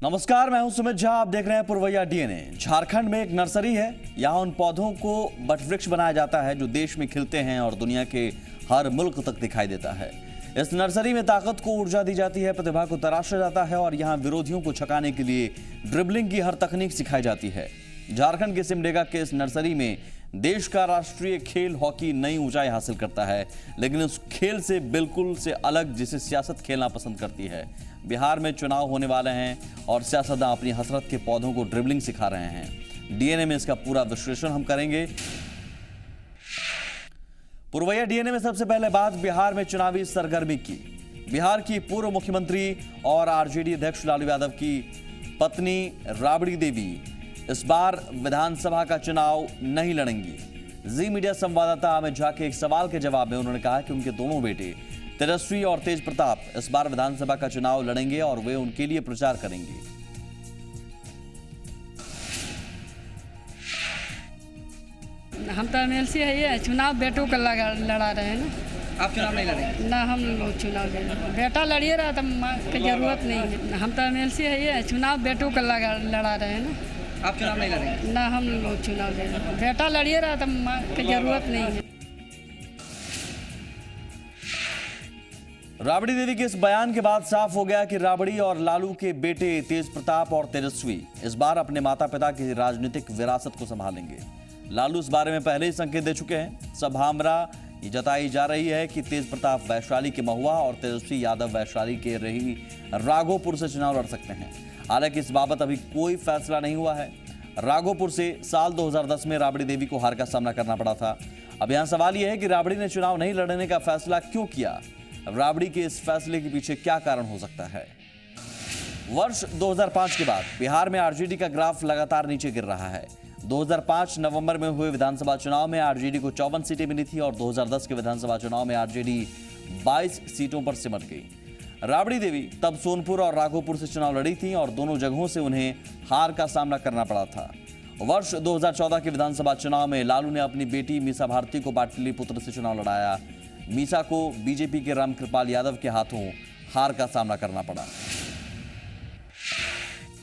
नमस्कार, मैं हूं सुमित झा। आप देख रहे हैं पुरवैया डीएनए। झारखंड में एक नर्सरी है। यहां उन पौधों को वटवृक्ष बनाया जाता है जो देश में खिलते हैं और दुनिया के हर मुल्क तक दिखाई देता है। इस नर्सरी में ताकत को ऊर्जा दी जाती है, प्रतिभा को तराशा जाता है और यहां विरोधियों को छकाने के लिए ड्रिबलिंग की हर तकनीक सिखाई जाती है। झारखंड के सिमडेगा के इस नर्सरी में देश का राष्ट्रीय खेल हॉकी नई ऊंचाई हासिल करता है, लेकिन उस खेल से बिल्कुल से अलग जिसे सियासत खेलना पसंद करती है। बिहार में चुनाव होने वाले हैं और सियासतदान अपनी हसरत के पौधों को ड्रिबलिंग सिखा रहे हैं। डीएनए में इसका पूरा विश्लेषण हम करेंगे। पुरवैया डीएनए में सबसे पहले बात बिहार में चुनावी सरगर्मी की। बिहार की पूर्व मुख्यमंत्री और आरजेडी अध्यक्ष लालू यादव की पत्नी राबड़ी देवी इस बार विधानसभा का चुनाव नहीं लड़ेंगी। जी मीडिया संवाददाता अमित झा के एक सवाल के जवाब में उन्होंने कहा कि उनके दोनों बेटे तेजस्वी और तेज प्रताप इस बार विधानसभा का चुनाव लड़ेंगे और वे उनके लिए प्रचार करेंगे। हम तो एमएलसी है, ये चुनाव बेटों का लड़ा रहे हैं ना। आप चुनाव नहीं लड़ेंगे? ना, हम लोग चुनाव लड़े, बेटा लड़िए रहा तो माँ की जरूरत नहीं है। हम तो एमएलसी है, ये चुनाव बेटों का लड़ा रहे हैं ना। आप चुनाव नहीं लड़ेंगे? ना, हम लोग चुनाव लड़े, बेटा लड़िए रहा तो माँ की जरूरत नहीं है। राबड़ी देवी के इस बयान के बाद साफ हो गया कि राबड़ी और लालू के बेटे तेज प्रताप और तेजस्वी इस बार अपने माता पिता की राजनीतिक विरासत को संभालेंगे। लालू इस बारे में पहले ही संकेत दे चुके हैं। सब हमरा ये जताई जा रही है कि तेज प्रताप वैशाली के महुआ और तेजस्वी यादव वैशाली के रही राघोपुर से चुनाव लड़ सकते हैं। हालांकि इस बाबत अभी कोई फैसला नहीं हुआ है। राघोपुर से साल 2010 में राबड़ी देवी को हार का सामना करना पड़ा था। अब यहां सवाल यह है कि राबड़ी ने चुनाव नहीं लड़ने का फैसला क्यों किया। राबड़ी के इस फैसले के पीछे क्या कारण हो सकता है। वर्ष 2005 के बाद बिहार में आरजेडी का ग्राफ लगातार नीचे गिर रहा है। 2005 नवंबर में हुए विधानसभा चुनाव में आरजेडी को 54 सीटें मिली थी और 2010 के विधानसभा चुनाव में आरजेडी 22 सीटों पर सिमट गई। राबड़ी देवी तब सोनपुर और राघोपुर से चुनाव लड़ी थी और दोनों जगहों से उन्हें हार का सामना करना पड़ा था। वर्ष 2014 के विधानसभा चुनाव में लालू ने अपनी बेटी मीसा भारती को पाटलिपुत्र से चुनाव लड़ाया। मीसा को बीजेपी के रामकृपाल यादव के हाथों हार का सामना करना पड़ा।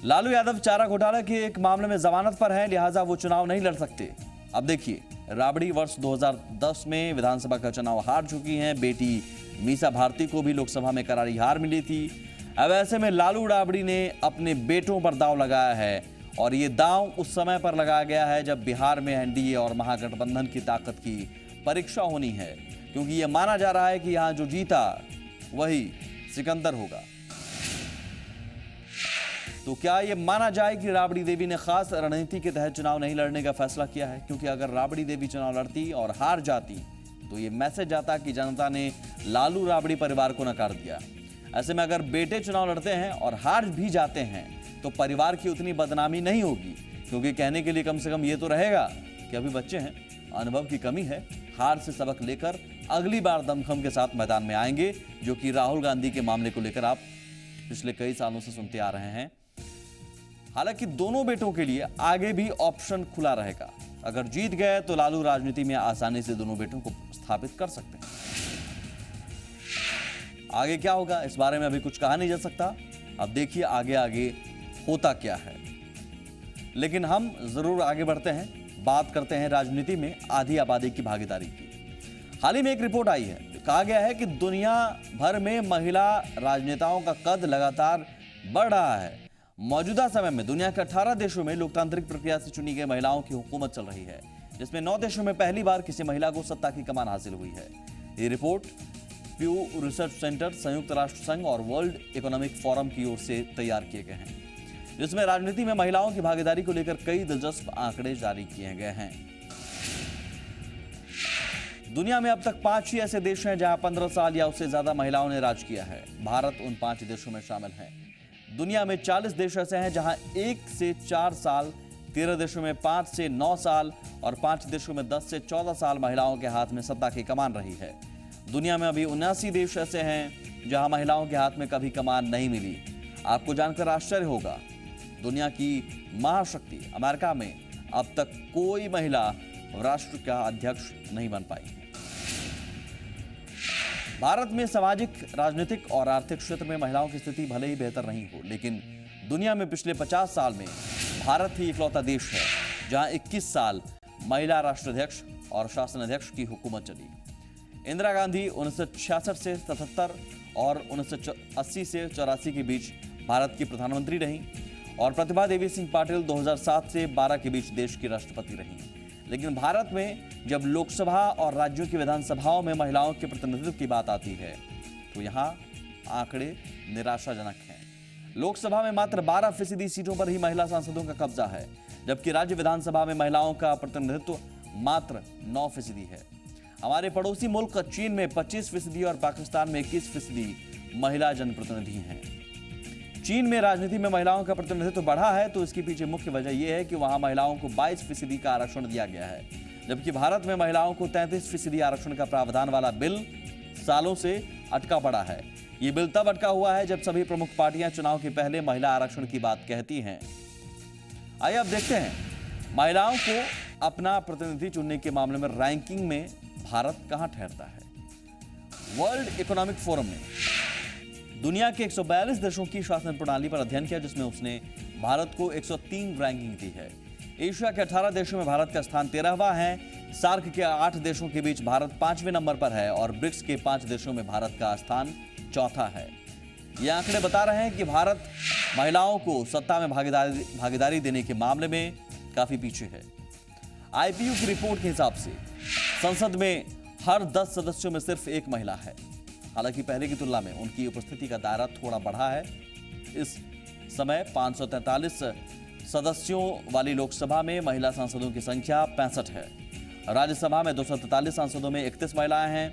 लालू यादव चारा घोटाला के एक मामले में जमानत पर है, लिहाजा वो चुनाव नहीं लड़ सकते। अब देखिए, राबड़ी वर्ष 2010 में विधानसभा का चुनाव हार चुकी हैं। बेटी मीसा भारती को भी लोकसभा में करारी हार मिली थी। अब ऐसे में लालू राबड़ी ने अपने बेटों पर दांव लगाया है और ये दांव उस समय पर लगाया गया है जब बिहार में एनडीए और महागठबंधन की ताकत की परीक्षा होनी है, क्योंकि यह माना जा रहा है कि यहां जो जीता वही सिकंदर होगा। तो क्या यह माना जाए कि राबड़ी देवी ने खास रणनीति के तहत चुनाव नहीं लड़ने का फैसला किया है? क्योंकि अगर राबड़ी देवी चुनाव लड़ती और हार जाती तो यह मैसेज जाता कि जनता ने लालू राबड़ी परिवार को नकार दिया। ऐसे में अगर बेटे चुनाव लड़ते हैं और हार भी जाते हैं तो परिवार की उतनी बदनामी नहीं होगी, क्योंकि कहने के लिए कम से कम ये तो रहेगा कि अभी बच्चे हैं, अनुभव की कमी है, हार से सबक लेकर अगली बार दमखम के साथ मैदान में आएंगे, जो कि राहुल गांधी के मामले को लेकर आप पिछले कई सालों से सुनते आ रहे हैं। हालांकि दोनों बेटों के लिए आगे भी ऑप्शन खुला रहेगा। अगर जीत गए तो लालू राजनीति में आसानी से दोनों बेटों को स्थापित कर सकते हैं। आगे क्या होगा इस बारे में अभी कुछ कहा नहीं जा सकता। अब देखिए आगे आगे होता क्या है। लेकिन हम जरूर आगे बढ़ते हैं, बात करते हैं राजनीति में आधी आबादी की भागीदारी की। हाल ही में एक रिपोर्ट आई है, कहा गया है कि दुनिया भर में महिला राजनेताओं का कद लगातार बढ़ रहा है। मौजूदा समय में दुनिया के 18 देशों में लोकतांत्रिक प्रक्रिया से चुनी गई महिलाओं की हुकूमत चल रही है, जिसमें 9 देशों में पहली बार किसी महिला को सत्ता की कमान हासिल हुई है। ये रिपोर्ट प्यू रिसर्च सेंटर, संयुक्त राष्ट्र संघ और वर्ल्ड इकोनॉमिक फोरम की ओर से तैयार किए गए हैं, जिसमें राजनीति में महिलाओं की भागीदारी को लेकर कई दिलचस्प आंकड़े जारी किए गए हैं। दुनिया में अब तक 5 ही ऐसे देश हैं जहां 15 साल या उससे ज्यादा महिलाओं ने राज किया है। भारत उन 5 देशों में शामिल है। दुनिया में 40 देश ऐसे हैं जहां 1 से 4 साल, 13 देशों में 5 से 9 साल और 5 देशों में 10 से 14 साल महिलाओं के हाथ में सत्ता की कमान रही है। दुनिया में अभी 79 देश ऐसे हैं जहां महिलाओं के हाथ में कभी कमान नहीं मिली। आपको जानकर आश्चर्य होगा, दुनिया की महाशक्ति अमेरिका में अब तक कोई महिला राष्ट्र का अध्यक्ष नहीं बन पाई। भारत में सामाजिक, राजनीतिक और आर्थिक क्षेत्र में महिलाओं की स्थिति भले ही बेहतर नहीं हो, लेकिन दुनिया में पिछले 50 साल में भारत ही इकलौता देश है जहां 21 साल महिला राष्ट्राध्यक्ष और शासन अध्यक्ष की हुकूमत चली। इंदिरा गांधी 1966 से 77 और 1980 से 84 के बीच भारत की प्रधानमंत्री रहीं और प्रतिभा देवी सिंह पाटिल 2007 से 12 के बीच देश की राष्ट्रपति रहीं। लेकिन भारत में जब लोकसभा और राज्यों की विधानसभाओं में महिलाओं के प्रतिनिधित्व की बात आती है तो यहाँ आंकड़े निराशाजनक हैं। लोकसभा में मात्र 12% सीटों पर ही महिला सांसदों का कब्जा है, जबकि राज्य विधानसभा में महिलाओं का प्रतिनिधित्व मात्र 9% है। हमारे पड़ोसी मुल्क चीन में 25% और पाकिस्तान में 21% महिला जनप्रतिनिधि हैं। चीन में राजनीति में महिलाओं का प्रतिनिधित्व बढ़ा है तो इसके पीछे मुख्य वजह यह है कि वहां महिलाओं को 22% का आरक्षण दिया गया है, जबकि भारत में महिलाओं को 33% आरक्षण का प्रावधान वाला बिल सालों से अटका पड़ा है। ये बिल तब अटका हुआ है जब सभी प्रमुख पार्टियां चुनाव के पहले महिला आरक्षण की बात कहती हैं। आइए अब देखते हैं महिलाओं को अपना प्रतिनिधि चुनने के मामले में रैंकिंग में भारत कहां ठहरता है। वर्ल्ड इकोनॉमिक फोरम ने दुनिया के 142 देशों की शासन प्रणाली पर अध्ययन किया, जिसमें उसने भारत को 103 रैंकिंग दी है। एशिया के 18 देशों में भारत का स्थान 13वां है। सार्क के 8 देशों के बीच भारत 5वें नंबर पर है और ब्रिक्स के 5 देशों में भारत का स्थान चौथा है। ये आंकड़े बता रहे हैं कि भारत महिलाओं को सत्ता में भागीदारी देने के मामले में काफी पीछे है। आईपीयू की रिपोर्ट के हिसाब से संसद में हर 10 सदस्यों में सिर्फ एक महिला है। हालांकि पहले की तुलना में उनकी उपस्थिति का दायरा थोड़ा बढ़ा है। इस समय 543 सदस्यों वाली लोकसभा में महिला सांसदों की संख्या 65 है। राज्यसभा में 243 सांसदों में 31 महिलाएं हैं।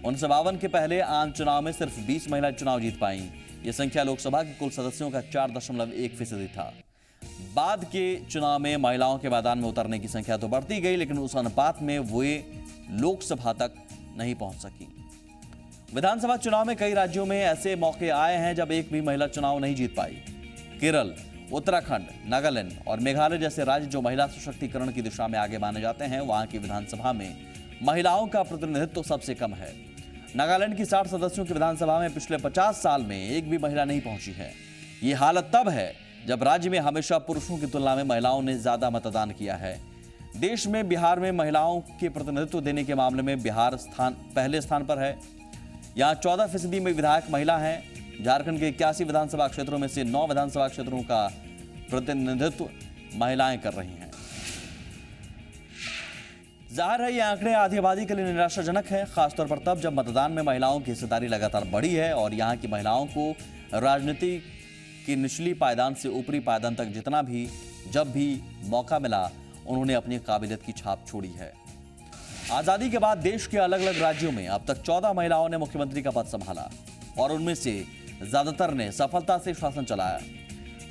1952 के पहले आम चुनाव में सिर्फ 20 महिलाएं चुनाव जीत पाईं। यह संख्या लोकसभा के कुल सदस्यों का 4.1% था। बाद के चुनाव में महिलाओं के मैदान में उतरने की संख्या तो बढ़ती गई, लेकिन उस अनुपात में वे लोकसभा तक नहीं पहुंच सकी। विधानसभा चुनाव में कई राज्यों में ऐसे मौके आए हैं जब एक भी महिला चुनाव नहीं जीत पाई। केरल, उत्तराखंड, नागालैंड और मेघालय जैसे राज्य जो महिला सशक्तिकरण की दिशा में आगे माने जाते हैं, वहां की विधानसभा में महिलाओं का प्रतिनिधित्व तो सबसे कम है। नागालैंड की 60 सदस्यों की विधानसभा में पिछले 50 साल में एक भी महिला नहीं पहुंची है। ये हालत तब है जब राज्य में हमेशा पुरुषों की तुलना में महिलाओं ने ज्यादा मतदान किया है। देश में बिहार में महिलाओं के प्रतिनिधित्व देने के मामले में बिहार पहले स्थान पर है। यहाँ 14% में विधायक महिला हैं। झारखंड के 81 विधानसभा क्षेत्रों में से 9 विधानसभा क्षेत्रों का प्रतिनिधित्व महिलाएं कर रही हैं। जाहिर है ये आंकड़े आधी आबादी के लिए निराशाजनक है, खासतौर पर तब जब मतदान में महिलाओं की हिस्सेदारी लगातार बढ़ी है और यहाँ की महिलाओं को राजनीति की निचली पायदान से ऊपरी पायदान तक जब भी मौका मिला उन्होंने अपनी काबिलियत की छाप छोड़ी है। आजादी के बाद देश के अलग अलग राज्यों में अब तक 14 महिलाओं ने मुख्यमंत्री का पद संभाला और उनमें से ज्यादातर ने सफलता से शासन चलाया।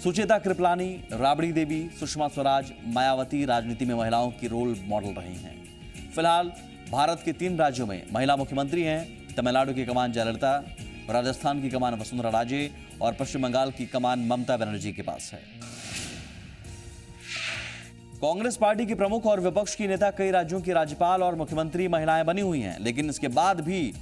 सुचेता कृपलानी, राबड़ी देवी, सुषमा स्वराज, मायावती राजनीति में महिलाओं की रोल मॉडल रही हैं। फिलहाल भारत के 3 राज्यों में महिला मुख्यमंत्री हैं। तमिलनाडु की कमान जयललिता, राजस्थान की कमान वसुंधरा राजे और पश्चिम बंगाल की कमान ममता बनर्जी के पास है। कांग्रेस पार्टी की प्रमुख और विपक्ष की नेता कई राज्यों की राज्यपाल और मुख्यमंत्री महिलाएं बनी हुई हैं, लेकिन इसके बाद भी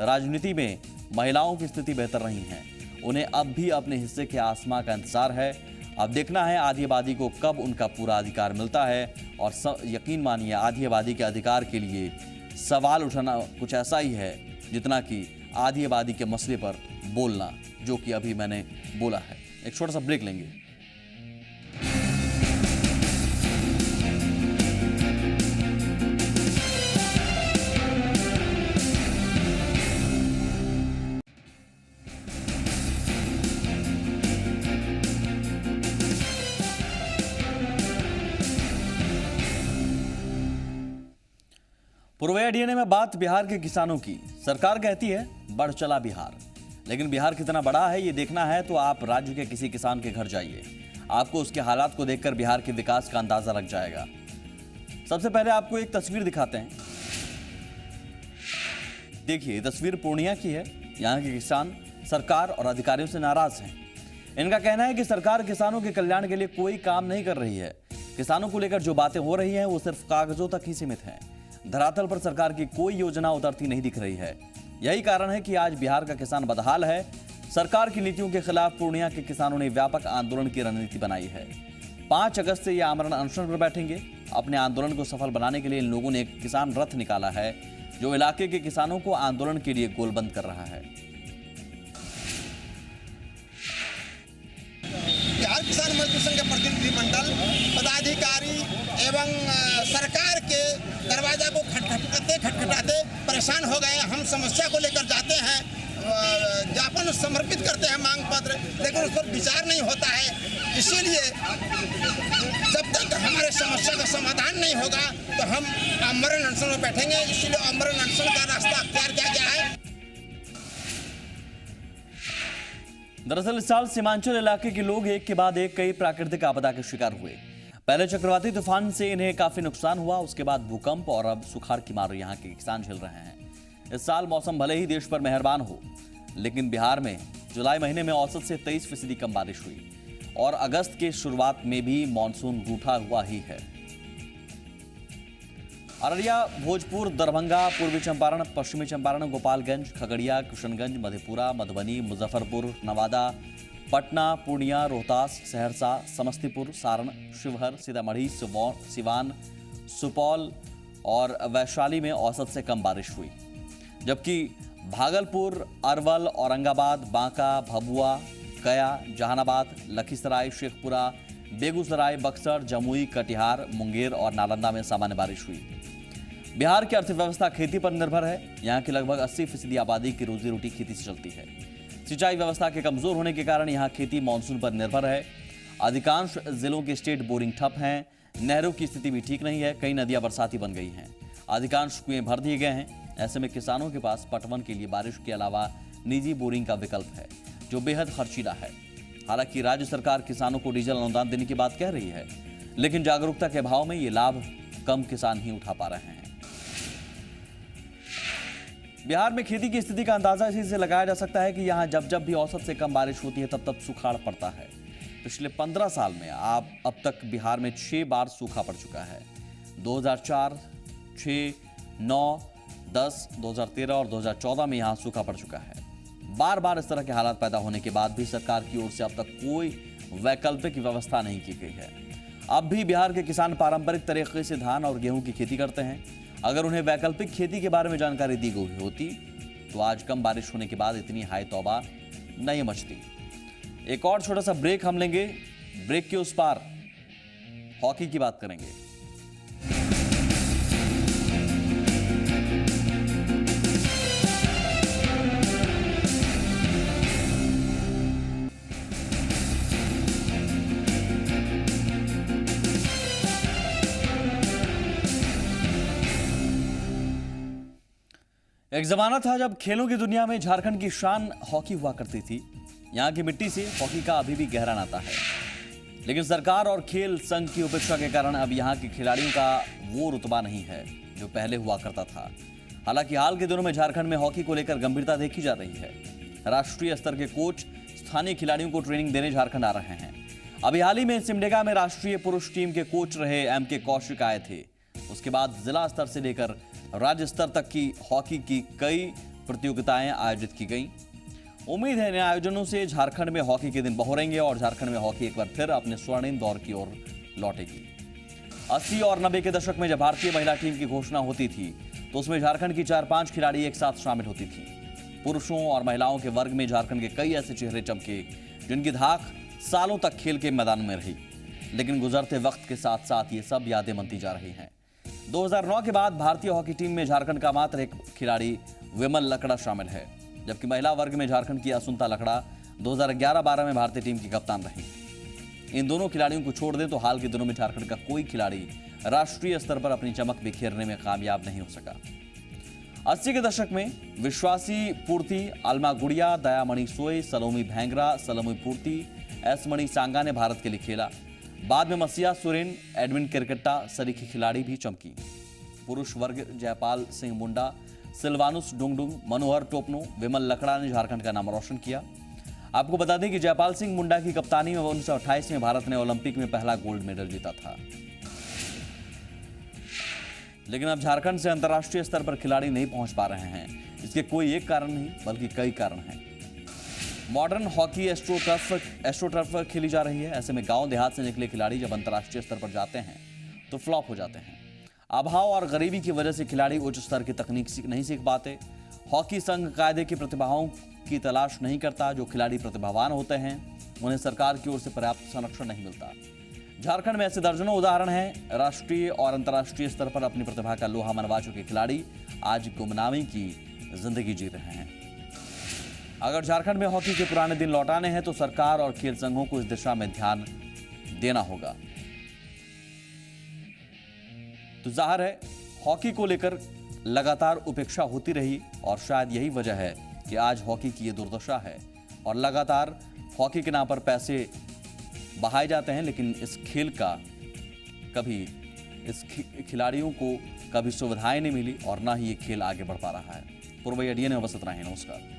राजनीति में महिलाओं की स्थिति बेहतर नहीं है। उन्हें अब भी अपने हिस्से के आसमां का इंतजार है। अब देखना है आधी आबादी को कब उनका पूरा अधिकार मिलता है और यकीन मानिए आधी आबादी के अधिकार के लिए सवाल उठाना कुछ ऐसा ही है जितना कि आधी आबादी के मसले पर बोलना, जो कि अभी मैंने बोला है। एक छोटा सा ब्रेक लेंगे। पूर्वी डीएनए में बात बिहार के किसानों की। सरकार कहती है बढ़ चला बिहार, लेकिन बिहार कितना बड़ा है ये देखना है तो आप राज्य के किसी किसान के घर जाइए। आपको उसके हालात को देखकर बिहार के विकास का अंदाजा लग जाएगा। सबसे पहले आपको एक तस्वीर दिखाते हैं। देखिए, तस्वीर पूर्णिया की है। यहाँ के किसान सरकार और अधिकारियों से नाराज हैं। इनका कहना है कि सरकार किसानों के कल्याण के लिए कोई काम नहीं कर रही है। किसानों को लेकर जो बातें हो रही हैं वो सिर्फ कागजों तक ही सीमित हैं। धरातल पर सरकार की कोई योजना उतरती नहीं दिख रही है। यही कारण है कि आज बिहार का किसान बदहाल है। सरकार की नीतियों के खिलाफ पूर्णिया के किसानों ने व्यापक आंदोलन की रणनीति बनाई है। 5 अगस्त से ये आमरण अनशन पर बैठेंगे। अपने आंदोलन को सफल बनाने के लिए इन लोगों ने एक किसान रथ निकाला है, जो इलाके के किसानों को आंदोलन के लिए गोलबंद कर रहा है। बिहार किसान मजदूर संघ के प्रतिनिधिमंडल पदाधिकारी एवं सरकार के दरवाजा को खटखटाते परेशान हो गए। हम समस्या को लेकर जाते हैं, ज्ञापन समर्पित करते हैं, मांग पत्र, लेकिन उस पर विचार नहीं होता है। इसीलिए जब तक हमारे समस्या का समाधान नहीं होगा तो हम आमरण अनशन में बैठेंगे। इसीलिए आमरण अनशन का रास्ता अख्तियार किया गया है। दरअसल इस साल सीमांचल इलाके के लोग एक के बाद एक कई प्राकृतिक आपदा के शिकार हुए। पहले चक्रवाती तूफान से इन्हें काफी नुकसान हुआ, उसके बाद भूकंप और अब सुखाड़ की मार यहाँ के किसान झेल रहे हैं। इस साल मौसम भले ही देश पर मेहरबान हो, लेकिन बिहार में जुलाई महीने में औसत से 23% कम बारिश हुई और अगस्त के शुरुआत में भी मानसून रूठा हुआ ही है। अररिया, भोजपुर, दरभंगा, पूर्वी चंपारण, पश्चिमी चंपारण, गोपालगंज, खगड़िया, किशनगंज, मधेपुरा, मधुबनी, मुजफ्फरपुर, नवादा, पटना, पूर्णिया, रोहतास, सहरसा, समस्तीपुर, सारण, शिवहर, सीतामढ़ी, सिवान, सुपौल और वैशाली में औसत से कम बारिश हुई, जबकि भागलपुर, अरवल, औरंगाबाद, बांका, भभुआ, गया, जहानाबाद, लखीसराय, शेखपुरा, बेगूसराय, बक्सर, जमुई, कटिहार, मुंगेर और नालंदा में सामान्य बारिश हुई। बिहार की अर्थव्यवस्था खेती पर निर्भर है। यहाँ की लगभग 80% आबादी की रोजी रोटी खेती से चलती है। सिंचाई व्यवस्था के कमजोर होने के कारण यहाँ खेती मानसून पर निर्भर है। अधिकांश जिलों के स्टेट बोरिंग ठप हैं। नहरों की स्थिति भी ठीक नहीं है। कई नदियां बरसाती बन गई हैं। अधिकांश कुएं भर दिए गए हैं। ऐसे में किसानों के पास पटवन के लिए बारिश के अलावा निजी बोरिंग का विकल्प है, जो बेहद खर्चीला है। हालांकि राज्य सरकार किसानों को डीजल अनुदान देने की बात कह रही है, लेकिन जागरूकता के अभाव में ये लाभ कम किसान ही उठा पा रहे हैं। बिहार में खेती की स्थिति का अंदाजा इसी से लगाया जा सकता है कि यहाँ जब जब भी औसत से कम बारिश होती है तब तब सुखाड़ पड़ता है। पिछले 15 साल में अब तक बिहार में 6 बार सूखा पड़ चुका है। 2004, 6, 9, 10, 2013 और 2014 में यहाँ सूखा पड़ चुका है। बार बार इस तरह के हालात पैदा होने के बाद भी सरकार की ओर से अब तक कोई वैकल्पिक व्यवस्था नहीं की गई है। अब भी बिहार के किसान पारंपरिक तरीके से धान और गेहूं की खेती करते हैं। अगर उन्हें वैकल्पिक खेती के बारे में जानकारी दी गई होती तो आज कम बारिश होने के बाद इतनी हाय तौबा नहीं मचती। एक और छोटा सा ब्रेक हम लेंगे। ब्रेक के उस पार हॉकी की बात करेंगे। एक जमाना था जब खेलों की दुनिया में झारखंड की शान हॉकी हुआ करती थी। यहाँ की मिट्टी से हॉकी का अभी भी गहरा नाता है, लेकिन सरकार और खेल संघ की उपेक्षा के कारण अब यहाँ के खिलाड़ियों का वो रुतबा नहीं है जो पहले हुआ करता था। हालांकि हाल के दिनों में झारखंड में हॉकी को लेकर गंभीरता देखी जा रही है। राष्ट्रीय स्तर के कोच स्थानीय खिलाड़ियों को ट्रेनिंग देने झारखंड आ रहे हैं। अभी हाल ही में सिमडेगा में राष्ट्रीय पुरुष टीम के कोच रहे एम.के. कौशिक आए थे। उसके बाद जिला स्तर से लेकर राज्य स्तर तक की हॉकी की कई प्रतियोगिताएं आयोजित की गईं। उम्मीद है इन आयोजनों से झारखंड में हॉकी के दिन बहुरेंगे और झारखंड में हॉकी एक बार फिर अपने स्वर्णिम दौर की ओर लौटेगी। 80 और 90 के दशक में जब भारतीय महिला टीम की घोषणा होती थी तो उसमें झारखंड की 4-5 खिलाड़ी एक साथ शामिल होती थी। पुरुषों और महिलाओं के वर्ग में झारखंड के कई ऐसे चेहरे चमके जिनकी धाक सालों तक खेल के मैदान में रही, लेकिन गुजरते वक्त के साथ साथ ये सब यादें बनती जा रही हैं। 2009 के बाद भारतीय हॉकी टीम में झारखंड का मात्र एक खिलाड़ी विमल लकड़ा शामिल है, जबकि महिला वर्ग में झारखंड की असुंता लकड़ा 2011-12 में भारतीय टीम की कप्तान रही। इन दोनों खिलाड़ियों को छोड़ दें तो हाल के दिनों में झारखंड का कोई खिलाड़ी राष्ट्रीय स्तर पर अपनी चमक बिखेरने में कामयाब नहीं हो सका। 80 के दशक में विश्वासी पूर्ति, अलमा गुड़िया, दयामणि सोय, सलोमी भैंगरा, सलोमी पूर्ति, एस मणि सांगा ने भारत के लिए खेला। बाद में मसिया सोरेन, एडविन किरकट्टा सरीखी खिलाड़ी भी चमकी। पुरुष वर्ग जयपाल सिंह मुंडा, सिल्वानुस डुंगडुंग, मनोहर टोपनो, विमल लकड़ा ने झारखंड का नाम रोशन किया। आपको बता दें कि जयपाल सिंह मुंडा की कप्तानी में 1928 में भारत ने ओलंपिक में पहला गोल्ड मेडल जीता था। लेकिन अब झारखंड से अंतर्राष्ट्रीय स्तर पर खिलाड़ी नहीं पहुंच पा रहे हैं। इसके कोई एक कारण नहीं बल्कि कई कारण हैं। मॉडर्न हॉकी एस्ट्रोटर्फ खेली जा रही है। ऐसे में गांव देहात से निकले खिलाड़ी जब अंतर्राष्ट्रीय स्तर पर जाते हैं तो फ्लॉप हो जाते हैं। अभाव और गरीबी की वजह से खिलाड़ी उच्च स्तर की तकनीक नहीं सीख पाते। हॉकी संघ कायदे की प्रतिभाओं की तलाश नहीं करता। जो खिलाड़ी प्रतिभावान होते हैं उन्हें सरकार की ओर से पर्याप्त संरक्षण नहीं मिलता। झारखंड में ऐसे दर्जनों उदाहरण हैं। राष्ट्रीय और अंतर्राष्ट्रीय स्तर पर अपनी प्रतिभा का लोहा मनवा चुके खिलाड़ी आज गुमनामी की जिंदगी जी रहे हैं। अगर झारखंड में हॉकी के पुराने दिन लौटाने हैं तो सरकार और खेल संघों को इस दिशा में ध्यान देना होगा। तो जाहिर है हॉकी को लेकर लगातार उपेक्षा होती रही और शायद यही वजह है कि आज हॉकी की ये दुर्दशा है और लगातार हॉकी के नाम पर पैसे बहाए जाते हैं, लेकिन इस खेल का कभी इस खिलाड़ियों को कभी सुविधाएं नहीं मिली और ना ही ये खेल आगे बढ़ पा रहा है। पूर्व डीएनए में बस इतना ही। नमस्कार।